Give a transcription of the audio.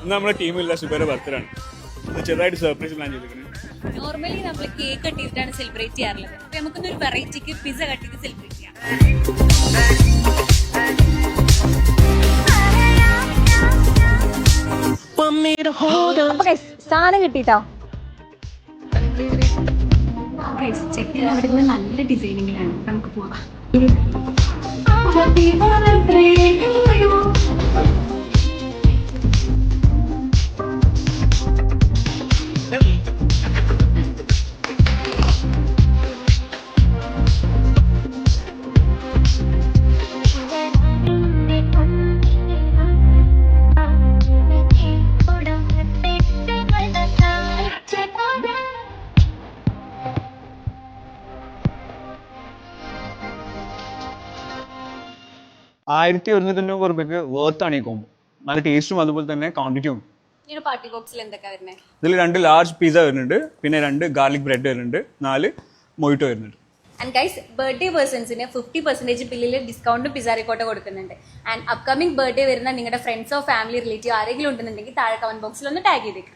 ഇന്ന് നമ്മുടെ ടീമില്ല സുബേറെ ബർത്ത്ഡേ ആണ്. ചെറുതായിട്ട് സർപ്രൈസ് പ്ലാൻ ചെയ്തിരിക്കുന്നത്. നോർമലി നമ്മൾ കേക്ക് കട്ട് ചെയ്തിട്ടാണ് സെലിബ്രേറ്റ് ചെയ്യാറുള്ളത്. അപ്പൊ നമുക്കൊന്നൊരു വെറൈറ്റിക്ക് പിസ്സ കട്ട് ചെയ്ത് സെലിബ്രേറ്റ് ചെയ്യാം. സാധനം കിട്ടിട്ടോ. അവിടെ നല്ല ഡിസൈനിങ്ങിലാണ്, നമുക്ക് പോവാം. ₹1190 വേർത്താണ് ഈ കോംബോ. നല്ല ടേസ്റ്റും അതുപോലെ തന്നെ ക്വാണ്ടിറ്റിയും. ഈ പാർട്ടി ബോക്സിൽ എന്തൊക്കെ വരുന്നത്? ഇതിൽ 2 ലാർജ് പിസ്സ വരുന്നുണ്ട്, പിന്നെ 2 ഗാർലിക് ബ്രെഡ് വരുന്നുണ്ട്, 4 മൊയ്റ്റോ വരുന്നുണ്ട്. ആൻഡ് ഗൈസ്, ബർത്ത്ഡേ പേഴ്സൺസിന് 50% ബില്ലിൽ ഡിസ്കൗണ്ടും പിസാറിക്കോട്ട കൊടുക്കുന്നുണ്ട്. ആൻഡ് അപ്കമിംഗ് ബർത്ത്ഡേ വരുന്ന നിങ്ങളുടെ ഫ്രണ്ട്സോ ഫാമിലി റിലേറ്റീവ് ആരെങ്കിലും ഉണ്ടെന്നുണ്ടെങ്കിൽ താഴെ കമന്റ് ബോക്സിൽ ഒന്ന് ടാഗ് ചെയ്തേക്കും.